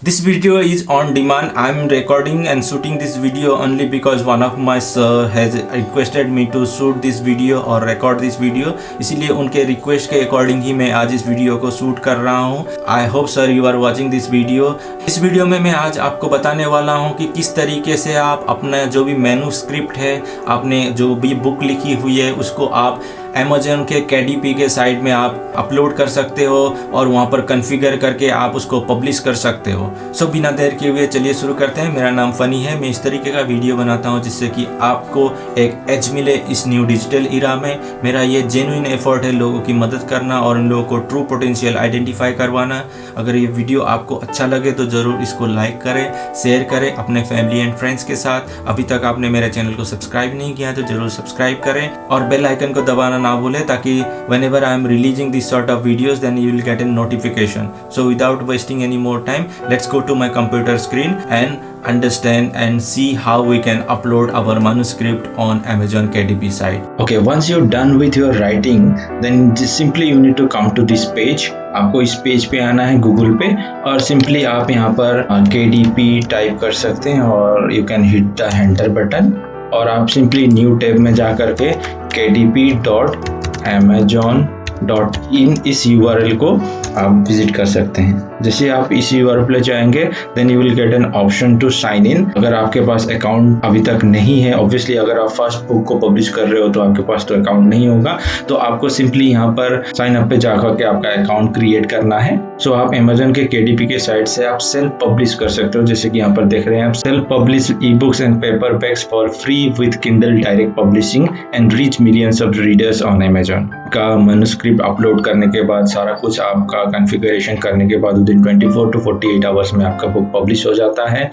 This video is on demand. I'm recording and shooting this video only because one of my sir has requested me to shoot this video or record this video. इसीलिए उनके request के according ही मैं आज इस video को shoot कर रहा हूँ. I hope sir you are watching this video. इस वीडियो में मैं आज आपको बताने वाला हूँ कि किस तरीके से आप अपना जो भी मैन्युस्क्रिप्ट है, आपने जो भी बुक लिखी हुई है, उसको आप अमेज़न के KDP के साइट में आप अपलोड कर सकते हो और वहाँ पर कॉन्फ़िगर करके आप उसको पब्लिश कर सकते हो. सो बिना देर किए हुए चलिए शुरू करते हैं. मेरा नाम फ़नी है. मैं इस तरीके का वीडियो बनाता हूँ जिससे कि आपको एक एज मिले इस न्यू डिजिटल इरा में. मेरा ये जेन्युइन एफर्ट है लोगों की मदद करना और उन लोगों को ट्रू पोटेंशियल आइडेंटिफाई करवाना. अगर ये वीडियो आपको अच्छा लगे तो ज़रूर इसको लाइक करें, शेयर करें अपने फैमिली एंड फ्रेंड्स के साथ. अभी तक आपने मेरे चैनल को सब्सक्राइब नहीं किया तो ज़रूर सब्सक्राइब करें और बेल आइकन को दबाना ना भूलें ताकि whenever I am releasing this sort of videos then you will get a notification. So without wasting any more time, let's go to my computer screen and understand and see how we can upload our manuscript on Amazon KDP site. Okay, once you're done with your writing, then just simply you need to come to this page. आपको इस page पे आना है Google पे और simply आप यहाँ पर KDP टाइप कर सकते हैं और you can hit the enter button और आप सिंपली न्यू टैब में जा करके kdp.amazon.in इस URL को आप विजिट कर सकते हैं. जैसे आप इस URL पे जाएंगे then you will get an option to sign in. अगर आपके पास अकाउंट अभी तक नहीं है, ऑब्वियसली अगर आप फर्स्ट बुक को पब्लिश कर रहे हो तो आपके पास तो अकाउंट नहीं होगा, तो आपको सिंपली यहाँ पर साइन अप पे जाकर के आपका अकाउंट क्रिएट करना है. सो आप अमेज़न के KDP के साइट से आप सेल्फ पब्लिश कर सकते हो. जैसे कि यहाँ पर देख रहे हैं आप, self publish e books and paper bags for free with Kindle direct publishing and reach millions of readers on Amazon. का मैन्युस्क्रिप्ट अपलोड करने के बाद सारा कुछ आपका कॉन्फ़िगरेशन करने के बाद विदिन 24 to 48 आवर्स में आपका बुक पब्लिश हो जाता है.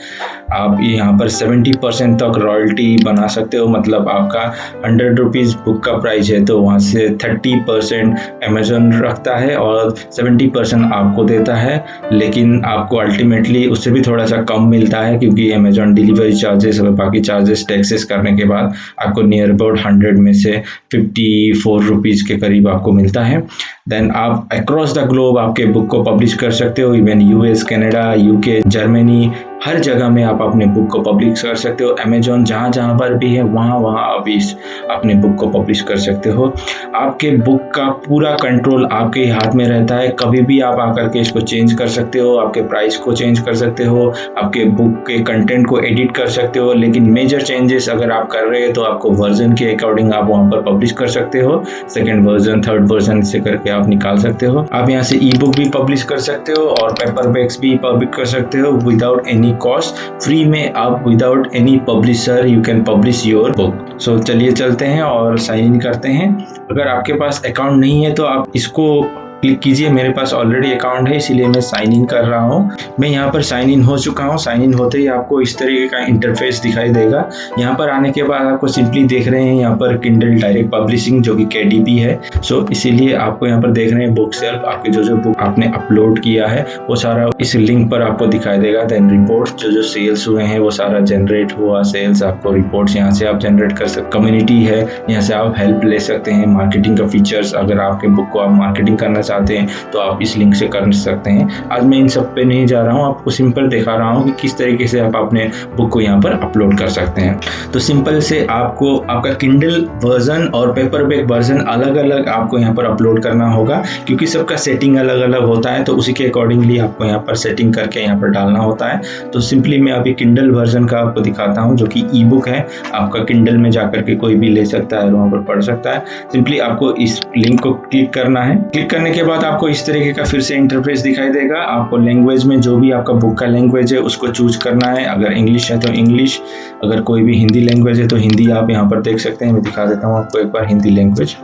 आप यहाँ पर 70% तक रॉयल्टी बना सकते हो. मतलब आपका 100 रुपीज़ बुक का प्राइस है तो वहाँ से 30% अमेज़न रखता है और 70% आपको देता है. लेकिन आपको अल्टीमेटली उससे भी थोड़ा सा कम मिलता है क्योंकि अमेज़न डिलीवरी चार्जेस और बाकी चार्जेस टैक्सेस करने के बाद आपको नियर अबाउट 100 में से 54 रुपीज़ के करीब आपको मिलता है. देन आप अक्रॉस द ग्लोब आपके बुक को पब्लिश कर सकते हो. Even US, Canada, UK, Germany, हर जगह में आप अपने बुक को पब्लिश कर सकते हो. अमेज़न जहाँ पर भी है वहाँ आप इस अपने बुक को पब्लिश कर सकते हो. आपके बुक का पूरा कंट्रोल आपके हाथ में रहता है. कभी भी आप आकर के इसको चेंज कर सकते हो, आपके प्राइस को चेंज कर सकते हो, आपके बुक के कंटेंट को एडिट कर सकते हो. लेकिन मेजर चेंजेस अगर आप कर रहे हैं तो आपको वर्जन के अकॉर्डिंग आप वहाँ पर पब्लिश कर सकते हो. सेकेंड वर्जन, थर्ड वर्जन से करके आप निकाल सकते हो. आप यहाँ से ई बुक भी पब्लिश कर सकते हो और पेपर बैग्स भी पब्लिश कर सकते हो विदाउट एनी कॉस्ट. फ्री में आप without any publisher you can publish your book. So चलिए चलते हैं और साइन इन करते हैं. अगर आपके पास अकाउंट नहीं है तो आप इसको क्लिक कीजिए. मेरे पास ऑलरेडी अकाउंट है इसीलिए मैं साइन इन कर रहा हूँ. मैं यहाँ पर साइन इन हो चुका हूँ. साइन इन होते ही आपको इस तरीके का इंटरफेस दिखाई देगा. यहाँ पर आने के बाद आपको सिंपली देख रहे हैं यहाँ पर किंडल डायरेक्ट पब्लिशिंग जो कि KDP है. सो इसीलिए आपको यहाँ पर देख रहे हैं बुक सेल्फ, आपके जो बुक आपने अपलोड किया है वो सारा इस लिंक पर आपको दिखाई देगा. देन रिपोर्ट्स जो सेल्स हुए हैं वो सारा जनरेट हुआ सेल्स, आपको रिपोर्ट्स यहाँ से आप जनरेट कर सकते. कम्युनिटी है, यहाँ से आप हेल्प ले सकते हैं. मार्केटिंग का फीचर्स, अगर आपके बुक को आप मार्केटिंग करना चाहते हैं तो आप इस लिंक से कर सकते हैं. आज मैं इन सब पे नहीं जा रहा हूँ, आपको सिंपल दिखा रहा हूँ कि किस तरीके से आप अपने बुक को यहाँ पर अपलोड कर सकते हैं. तो सिंपल से आपको आपका किंडल वर्जन और पेपर बैग वर्जन अलग अलग आपको यहाँ पर अपलोड करना होगा क्योंकि सबका सेटिंग अलग अलग होता है. तो उसी के अकॉर्डिंगली आपको यहाँ पर सेटिंग करके यहाँ पर डालना होता है. तो सिंपली मैं अभी किंडल वर्जन का आपको दिखाता हूँ जो कि ई बुक है. आपका किंडल में जाकर के कोई भी ले सकता है और वहाँ पर पढ़ सकता है. सिंपली आपको इस लिंक को क्लिक करना है. क्लिक करने के बाद आपको इस तरीके का फिर से इंटरफेस दिखाई देगा. आपको लैंग्वेज में जो भी आपका बुक का लैंग्वेज है उसको चूज करना है. अगर इंग्लिश है तो इंग्लिश, अगर कोई भी हिंदी लैंग्वेज है तो हिंदी आप यहाँ पर देख सकते हैं. मैं दिखा देता हूँ आपको एक बार हिंदी लैंग्वेज.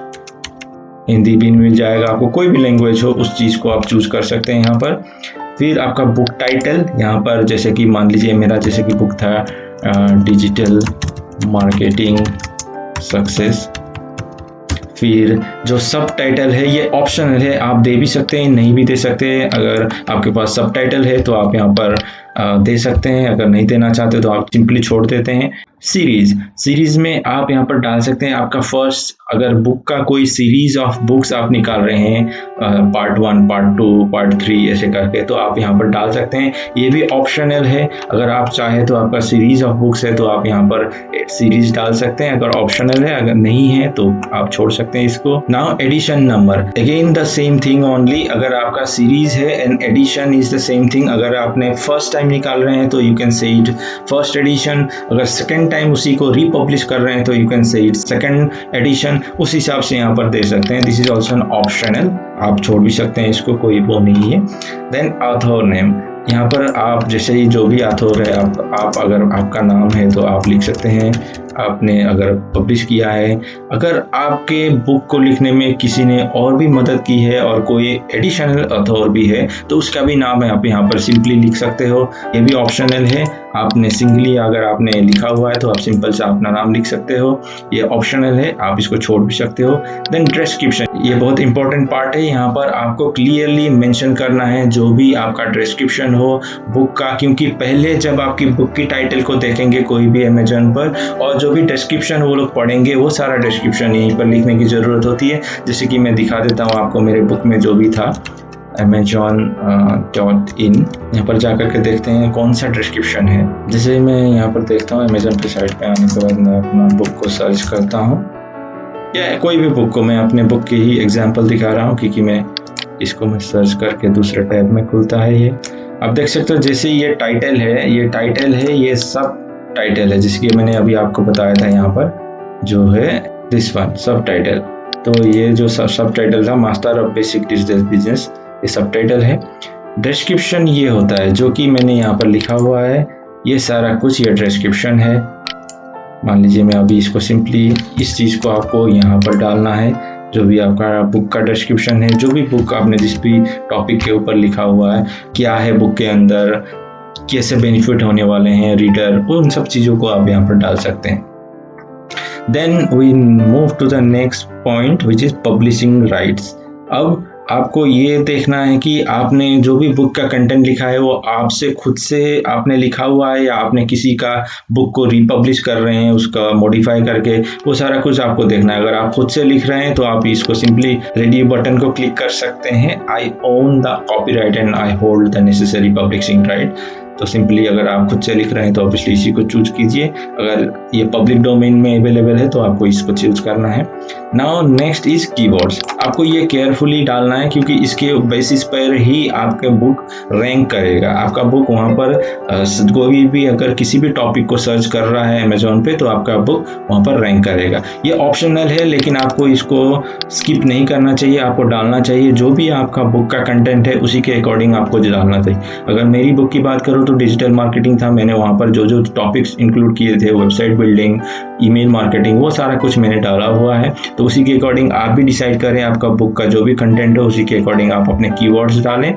हिंदी भी मिल जाएगा आपको, कोई भी लैंग्वेज हो उस चीज़ को आप चूज कर सकते हैं यहाँ पर. फिर आपका बुक टाइटल यहाँ पर, जैसे कि मान लीजिए मेरा जैसे कि बुक था डिजिटल मार्केटिंग सक्सेस. फिर जो सब टाइटल है ये ऑप्शनल है, आप दे भी सकते हैं नहीं भी दे सकते हैं. अगर आपके पास सब टाइटल है तो आप यहाँ पर दे सकते हैं. अगर नहीं देना चाहते तो आप सिंपली छोड़ देते हैं. सीरीज में आप यहाँ पर डाल सकते हैं आपका फर्स्ट, अगर बुक का कोई सीरीज ऑफ बुक्स आप निकाल रहे हैं, पार्ट 1, पार्ट 2, पार्ट 3 ऐसे करके, तो आप यहाँ पर डाल सकते हैं। ये भी ऑप्शनल है, अगर आप चाहे तो आपका सीरीज ऑफ बुक्स है तो आप यहाँ पर सीरीज डाल सकते हैं, अगर ऑप्शनल है, अगर नहीं है तो आप छोड़ सकते हैं इसको। Now edition number, again the same thing only, अगर आपका सीरीज है and edition is the same thing, अगर आपने फर्स्ट टाइम निकाल रहे हैं तो you can say it first edition, अगर सेकेंड टाइम उसी को रीपब्लिश कर रहे हैं तो you can say it second edition, उस हिसाब से यहाँ पर दे सकते हैं। This is also an optional, आप छोड़ भी सकते हैं इसको, कोई वो नहीं है। देन ऑथर नेम, यहाँ पर आप जैसे ही जो भी ऑथर है, आप अगर आपका नाम है तो आप लिख सकते हैं, आपने अगर पब्लिश किया है। अगर आपके बुक को लिखने में किसी ने और भी मदद की है और कोई एडिशनल ऑथर भी है तो उसका भी नाम है आप यहाँ पर सिंपली लिख सकते हो, ये भी ऑप्शनल है। आपने सिंगली अगर आपने लिखा हुआ है तो आप सिंपल से अपना नाम लिख सकते हो, ये ऑप्शनल है, आप इसको छोड़ भी सकते हो। देन डिस्क्रिप्शन, ये बहुत इंपॉर्टेंट पार्ट है, यहाँ पर आपको क्लियरली मेंशन करना है जो भी आपका डिस्क्रिप्शन हो बुक का, क्योंकि पहले जब आपकी बुक की टाइटल को देखेंगे कोई भी अमेजन पर और जो भी डिस्क्रिप्शन वो लोग पढ़ेंगे वो सारा डिस्क्रिप्शन यहीं पर लिखने की ज़रूरत होती है। जैसे कि मैं दिखा देता हूँ आपको, मेरे बुक में जो भी था amazon.in, यहाँ पर जाकर के देखते हैं कौन सा डिस्क्रिप्शन है। जैसे मैं यहाँ पर देखता हूँ अमेजन की साइट पे आने के बाद मैं अपना बुक को सर्च करता हूँ, या कोई भी बुक को, मैं अपने बुक की ही एग्जांपल दिखा रहा हूँ क्योंकि मैं इसको मैं सर्च करके दूसरे टैब में खुलता है। ये आप देख सकते हो, जैसे ये टाइटल है, ये सब टाइटल है, जिसकी मैंने अभी आपको बताया था यहाँ पर जो है दिस वन सब टाइटल। तो ये जो सब टाइटल था master of basic digital business, ये सब टाइटल है। डिस्क्रिप्शन ये होता है जो कि मैंने यहाँ पर लिखा हुआ है, ये सारा कुछ ये डिस्क्रिप्शन है। मान लीजिए मैं अभी इसको सिंपली इस चीज़ को आपको यहाँ पर डालना है, जो भी आपका बुक का डिस्क्रिप्शन है, जो भी बुक आपने जिस भी टॉपिक के ऊपर लिखा हुआ है, क्या है बुक के अंदर, कैसे बेनिफिट होने वाले हैं रीडर, उन सब चीज़ों को आप यहाँ पर डाल सकते हैं। Then we move to the next point which is publishing rights. अब आपको ये देखना है कि आपने जो भी बुक का कंटेंट लिखा है वो आपसे खुद से आपने लिखा हुआ है या आपने किसी का बुक को रीपब्लिश कर रहे हैं उसका मॉडिफाई करके, वो सारा कुछ आपको देखना है। अगर आप खुद से लिख रहे हैं तो आप इसको सिंपली रेडी बटन को क्लिक कर सकते हैं, I own the copyright and I hold the necessary publishing right. तो सिंपली अगर आप खुद से लिख रहे हैं तो ऑब्वियसली इसी को चूज कीजिए, अगर ये पब्लिक डोमेन में अवेलेबल है तो आपको इसको चूज करना है। नाउ नेक्स्ट इज कीवर्ड्स, आपको ये केयरफुली डालना है क्योंकि इसके बेसिस पर ही आपका बुक रैंक करेगा। आपका बुक वहाँ पर कोई भी अगर किसी भी टॉपिक को सर्च कर रहा है अमेजोन पे तो आपका बुक वहाँ पर रैंक करेगा। ये ऑप्शनल है लेकिन आपको इसको स्किप नहीं करना चाहिए, आपको डालना चाहिए। जो भी आपका बुक का कंटेंट है उसी के अकॉर्डिंग आपको डालना चाहिए। अगर मेरी बुक की बात करूँ तो डिजिटल मार्केटिंग था, मैंने वहाँ पर जो टॉपिक्स इंक्लूड किए थे, वेबसाइट बिल्डिंग, ईमेल मार्केटिंग, वो सारा कुछ मैंने डाला हुआ है। तो उसी के अकॉर्डिंग आप भी डिसाइड करें, आपका बुक का जो भी कंटेंट है उसी के अकॉर्डिंग आप अपने कीवर्ड्स डालें।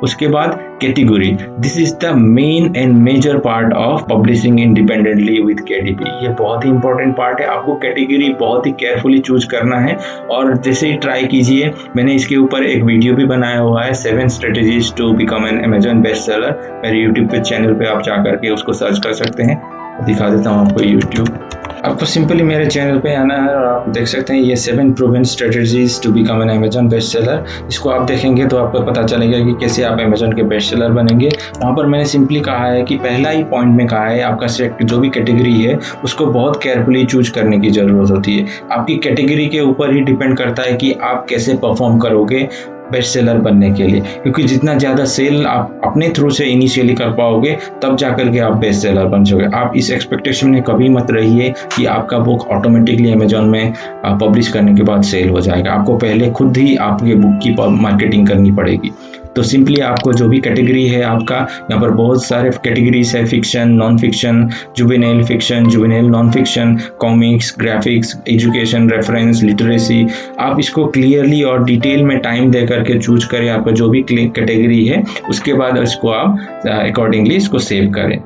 उसके बाद category, this is the main and major part of publishing independently with KDP। ये बहुत ही इंपॉर्टेंट पार्ट है, आपको कैटेगरी बहुत ही केयरफुली चूज करना है। और जैसे ही ट्राई कीजिए, मैंने इसके ऊपर एक वीडियो भी बनाया हुआ है, 7 strategies to become an Amazon best seller. मेरे यूट्यूब पे चैनल पे आप जा करके उसको सर्च कर सकते हैं, दिखा देता हूँ आपको यूट्यूब। आपको सिंपली मेरे चैनल पे आना है और आप देख सकते हैं ये 7 proven strategies to become an Amazon best seller. इसको आप देखेंगे तो आपको पता चलेगा कि कैसे आप अमेजन के बेस्ट सेलर बनेंगे। वहाँ पर मैंने सिंपली कहा है कि पहला ही पॉइंट में कहा है आपका जो भी कैटेगरी है उसको बहुत केयरफुली चूज करने की ज़रूरत होती है। आपकी कैटेगरी के ऊपर ही डिपेंड करता है कि आप कैसे परफॉर्म करोगे बेस्ट सेलर बनने के लिए, क्योंकि जितना ज़्यादा सेल आप अपने थ्रू से इनिशियली कर पाओगे तब जाकर के आप बेस्ट सेलर बन जाओगे। आप इस एक्सपेक्टेशन में कभी मत रहिए कि आपका बुक ऑटोमेटिकली अमेजोन में पब्लिश करने के बाद सेल हो जाएगा। आपको पहले खुद ही आपके बुक की मार्केटिंग करनी पड़ेगी। तो सिंपली आपको जो भी कैटेगरी है आपका, यहाँ पर बहुत सारे कैटेगरीज है, fiction, non fiction, juvenile fiction, juvenile non fiction, comics, graphics, education, reference, literacy. आप इसको क्लियरली और डिटेल में टाइम दे करके चूज करें आपका जो भी कैटेगरी है, उसके बाद इसको आप अकॉर्डिंगली इसको सेव करें।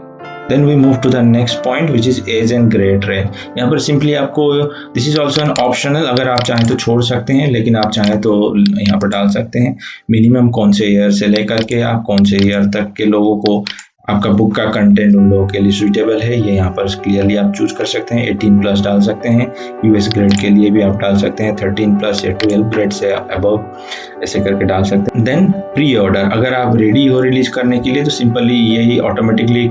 Then we move to the next point which is age and grade range। यहाँ पर सिंपली आपको this is also an optional, अगर आप चाहें तो छोड़ सकते हैं लेकिन आप चाहें तो यहाँ पर डाल सकते हैं। मिनिमम कौन से ईयर से लेकर के आप कौन से ईयर तक के लोगों को आपका बुक का कंटेंट उन लोगों के लिए सूटेबल है, ये यहाँ पर क्लियरली आप चूज कर सकते हैं। 18+ डाल सकते हैं, यूएस ग्रेड के लिए भी आप डाल सकते हैं 13+ या 12 ग्रेड से अबव, ऐसे करके डाल सकते हैं। देन प्री ऑर्डर, अगर आप रेडी हो रिलीज करने के लिए तो सिंपली यही ऑटोमेटिकली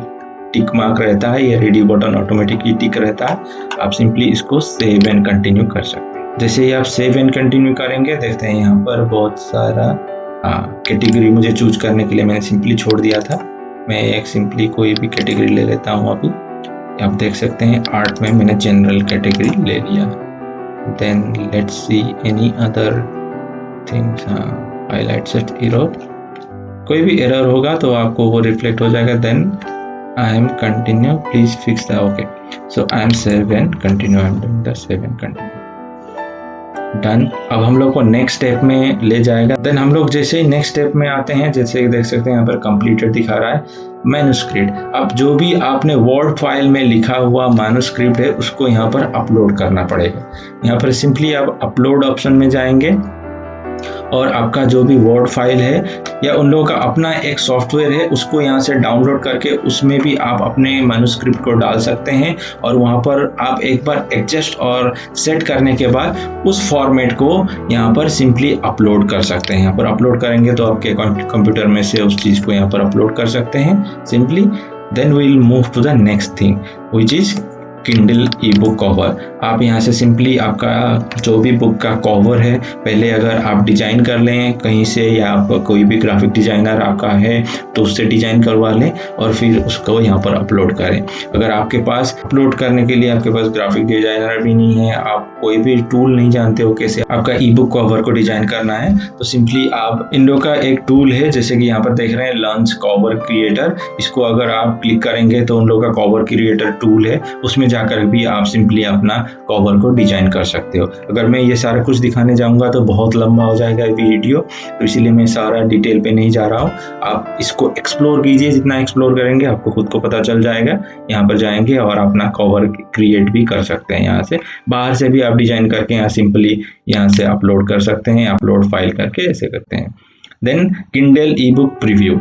टिक मार्क रहता है, ये रेडी बटन ऑटोमेटिकली टिक रहता है, आप सिंपली इसको सेव एंड कंटिन्यू कर सकते हैं। जैसे ही आप सेव एंड कंटिन्यू करेंगे, देखते हैं यहाँ पर बहुत सारा कैटेगरी मुझे चूज करने के लिए मैंने सिंपली छोड़ दिया था। मैं एक सिंपली कोई भी कैटेगरी ले लेता हूँ। अभी आप देख सकते हैं आर्ट में मैंने जनरल कैटेगरी ले लिया। Then let's see any other things. Highlight set error, कोई भी एरर होगा तो आपको वो रिफ्लेक्ट हो जाएगा। Then I am continue, please fix the, okay, so I am save and continue, I am doing the save and continue, done. अब हम लोग को नेक्स्ट स्टेप में ले जाएगा। देन हम लोग जैसे ही नेक्स्ट स्टेप में आते हैं, जैसे देख सकते हैं यहाँ पर कंप्लीटेड दिखा रहा है मैन्युस्क्रिप्ट। अब जो भी आपने वर्ड फाइल में लिखा हुआ मैन्युस्क्रिप्ट है उसको यहाँ पर अपलोड करना पड़ेगा। यहाँ पर सिंपली आप अपलोड ऑप्शन में जाएंगे और आपका जो भी वर्ड फाइल है या उन लोगों का अपना एक सॉफ्टवेयर है उसको यहाँ से डाउनलोड करके उसमें भी आप अपने मैन्युस्क्रिप्ट को डाल सकते हैं और वहाँ पर आप एक बार एडजस्ट और सेट करने के बाद उस फॉर्मेट को यहाँ पर सिंपली अपलोड कर सकते हैं। यहाँ पर अपलोड करेंगे तो आपके कंप्यूटर में से उस चीज़ को यहाँ पर अपलोड कर सकते हैं simply. Then we will move to the next thing which is Kindle e book cover. आप यहाँ से सिंपली आपका जो भी बुक का कवर है, पहले अगर आप डिजाइन कर लें कहीं से या आप कोई भी ग्राफिक डिजाइनर आपका है तो उससे डिजाइन करवा लें और फिर उसको यहाँ पर अपलोड करें। अगर आपके पास अपलोड करने के लिए आपके पास ग्राफिक डिजाइनर भी नहीं है, आप कोई भी टूल नहीं जानते हो कैसे आपका ई बुक कवर को डिजाइन करना है, तो सिंपली आप इन लोग का एक टूल है, जैसे कि यहाँ पर देख रहे हैं लॉन्च कवर क्रिएटर, इसको अगर आप क्लिक करेंगे तो उन लोग का कवर क्रिएटर टूल है, उसमें जाकर भी आप सिंपली अपना कवर को डिजाइन कर सकते हो। अगर मैं ये सारा कुछ दिखाने जाऊंगा तो बहुत लंबा हो जाएगा वीडियो, तो इसीलिए मैं सारा डिटेल पे नहीं जा रहा हूँ। आप इसको एक्सप्लोर कीजिए, जितना एक्सप्लोर करेंगे आपको खुद को पता चल जाएगा। यहाँ पर जाएंगे और अपना कवर क्रिएट भी कर सकते हैं। यहाँ से बाहर से भी आप डिजाइन करके यहाँ सिंपली यहाँ से अपलोड कर सकते हैं, अपलोड फाइल करके ऐसे करते हैं। Then Kindle e book preview,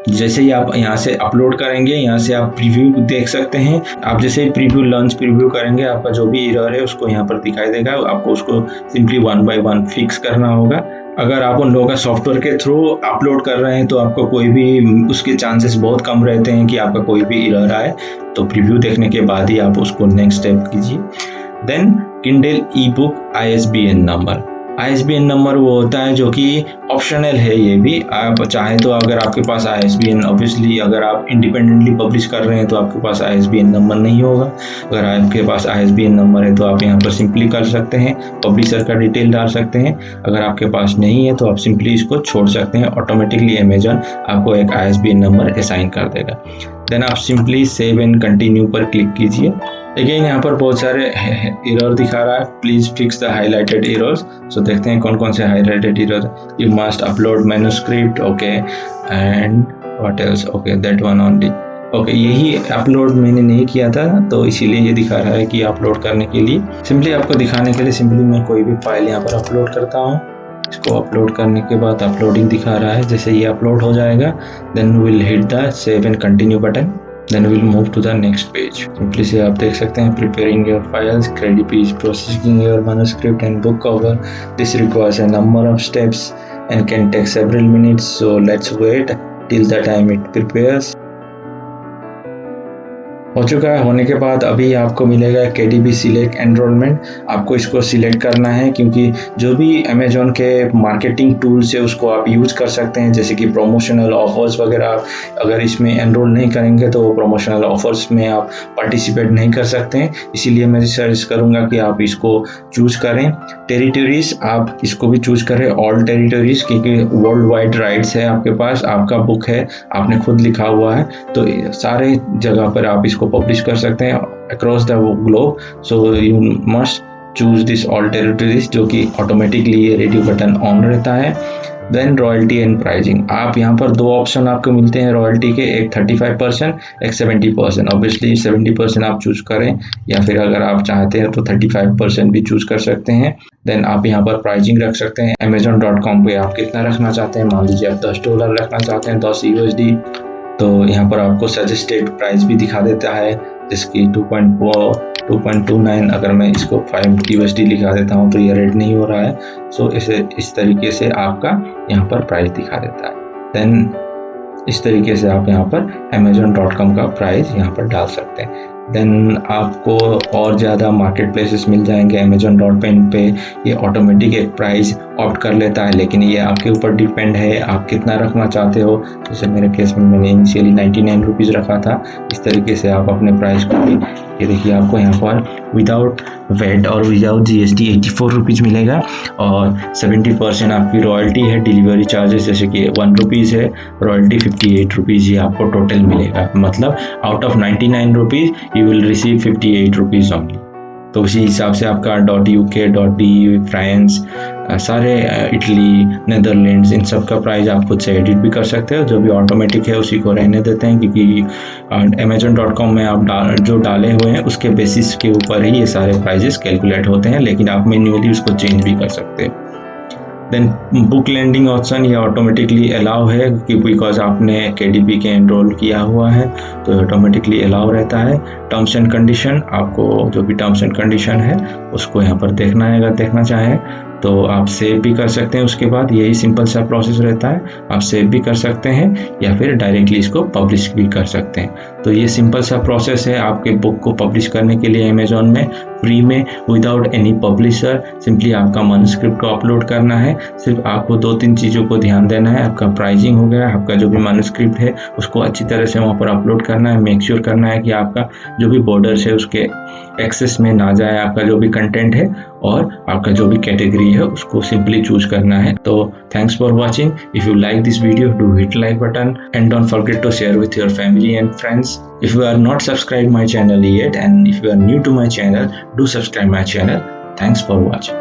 जैसे ही आप यहाँ से अपलोड करेंगे यहाँ से आप प्रीव्यू देख सकते हैं। आप जैसे ही प्रीव्यू लॉन्च प्रीव्यू करेंगे आपका जो भी एरर है उसको यहाँ पर दिखाई देगा, आपको उसको सिंपली 1 by 1 फिक्स करना होगा। अगर आप उन लोगों का सॉफ्टवेयर के थ्रू अपलोड कर रहे हैं तो आपको कोई भी उसके चांसेस बहुत कम रहते हैं कि आपका कोई भी एरर आए, तो प्रीव्यू देखने के बाद ही आप उसको नेक्स्ट स्टेप कीजिए। Then Kindle e book ISBN number, ISBN number वो होता है जो कि ऑप्शनल है, ये भी आप चाहे तो अगर आपके पास ISBN, ऑब्वियसली अगर आप इंडिपेंडेंटली पब्लिश कर रहे हैं तो आपके पास ISBN नंबर नहीं होगा। अगर आपके पास ISBN नंबर है तो आप यहाँ पर सिंपली कर सकते हैं, पब्लिशर का डिटेल डाल सकते हैं। अगर आपके पास नहीं है तो आप सिंपली इसको छोड़ सकते हैं, ऑटोमेटिकली अमेजन आपको एक ISBN नंबर असाइन कर देगा। देन आप सिंपली सेव एंड कंटिन्यू पर क्लिक कीजिए। अगेन यहाँ पर बहुत सारे एरर दिखा रहा है, please fix the highlighted errors. So देखते हैं कौन कौन से highlighted error. You must upload manuscript, okay, and what else, okay, that one only, okay, यही अपलोड मैंने नहीं किया था तो इसीलिए ये दिखा रहा है कि अपलोड करने के लिए, सिंपली आपको दिखाने के लिए सिंपली मैं कोई भी फाइल यहाँ पर अपलोड करता हूँ। इसको अपलोड करने के बाद अपलोडिंग दिखा रहा है, जैसे ये अपलोड हो जाएगा then will hit the save and continue button. Then we'll move to the next page. Simply से आप देख सकते हैं preparing your files, Credipi is processing your manuscript and book cover. This requires a number of steps and can take several minutes. So let's wait till the time it prepares. हो चुका है। होने के बाद अभी आपको मिलेगा KDP सिलेक्ट एनरोलमेंट। आपको इसको सिलेक्ट करना है क्योंकि जो भी अमेजोन के मार्केटिंग टूल्स है उसको आप यूज कर सकते हैं, जैसे कि प्रमोशनल ऑफर्स वगैरह। अगर इसमें एनरोल नहीं करेंगे तो प्रमोशनल ऑफर्स में आप पार्टिसिपेट नहीं कर सकते हैं, इसीलिए मैं सजेस्ट करूंगा कि आप इसको चूज करें। टेरिटरीज आप इसको भी चूज करें, ऑल टेरिटरीज, क्योंकि वर्ल्ड वाइड राइट्स है आपके पास, आपका बुक है, आपने खुद लिखा हुआ है तो सारे जगह पर आप इसको पब्लिश कर सकते हैं across the globe. So you must choose this all territories, जो कि ऑटोमेटिकली ये रेडियो बटन ऑन रहता है। देन रॉयल्टी एंड प्राइजिंग, आप यहाँ पर दो ऑप्शन आपको मिलते हैं रॉयल्टी के, एक 35%, एक 70%। ऑब्वियसली 70% आप चूज करें या फिर अगर आप चाहते हैं तो 35% भी चूज कर सकते हैं। देन आप यहाँ पर प्राइजिंग रख सकते हैं। Amazon.com पे आप कितना रखना चाहते हैं, मान लीजिए आप $10 रखना चाहते हैं, 10 USD, तो यहाँ पर आपको सजेस्टेड प्राइस भी दिखा देता है, जिसकी 2.29। अगर मैं इसको 5 USD लिखा देता हूँ तो ये रेड नहीं हो रहा है। सो इस तरीके से आपका यहाँ पर प्राइस दिखा देता है। देन इस तरीके से आप यहाँ पर amazon.com का प्राइस यहाँ पर डाल सकते हैं। देन आपको और ज़्यादा मार्केट प्लेसेस मिल जाएंगे। amazon.in पे ये ऑटोमेटिक एक प्राइस ऑप्ट कर लेता है, लेकिन ये आपके ऊपर डिपेंड है आप कितना रखना चाहते हो। जैसे मेरे केस में मैंने इनिशियली 99 रुपीज़ रखा था। इस तरीके से आप अपने प्राइस को भी, ये देखिए आपको यहाँ पर विदाउट वेट और विदाउट GST 84 रुपीज़ मिलेगा, और 70% आपकी रॉयल्टी है। डिलीवरी चार्जेस जैसे कि 1 रुपीज़ है, रॉयल्टी 58 रुपीज़, ये आपको टोटल मिलेगा। मतलब out of 99 rupees you will receive 58 rupees only. तो उसी हिसाब से आपका .UK, .DE, फ्रांस, सारे इटली, नेदरलैंड्स, इन सब का प्राइस आप खुद से एडिट भी कर सकते हो। जो भी ऑटोमेटिक है उसी को रहने देते हैं, क्योंकि amazon.com में आप जो डाले हुए हैं उसके बेसिस के ऊपर ही ये सारे प्राइजेस कैलकुलेट होते हैं, लेकिन आप मैन्युअली उसको चेंज भी कर सकते हैं। देन बुक लैंडिंग ऑप्शन ये ऑटोमेटिकली अलाउ है, क्योंकि बिकॉज आपने KDP के एनरोल किया हुआ है तो ऑटोमेटिकली अलाउ रहता है। टर्म्स एंड कंडीशन, आपको जो भी टर्म्स एंड कंडीशन है उसको यहाँ पर देखना है। अगर देखना चाहें तो आप सेव भी कर सकते हैं। उसके बाद यही सिंपल सा प्रोसेस रहता है, आप सेव भी कर सकते हैं या फिर डायरेक्टली इसको पब्लिश भी कर सकते हैं। तो ये सिंपल सा प्रोसेस है आपके बुक को पब्लिश करने के लिए अमेजोन में फ्री में, विदाउट एनी पब्लिशर। सिंपली आपका मैन्युस्क्रिप्ट को अपलोड करना है। सिर्फ आपको 2-3 चीज़ों को ध्यान देना है। आपका प्राइसिंग हो गया, आपका जो भी मैन्युस्क्रिप्ट है उसको अच्छी तरह से वहाँ पर अपलोड करना है। मेक श्योर करना है कि आपका जो भी बॉर्डर्स है उसके एक्सेस में ना जाए आपका जो भी कंटेंट है, और आपका जो भी कैटेगरी है उसको सिंपली चूज करना है। तो thanks for watching. If you like this video, do hit like button and don't forget to share with your family and friends. If you are not subscribed my channel yet, and if you are new to my channel, do subscribe my channel. Thanks for watching.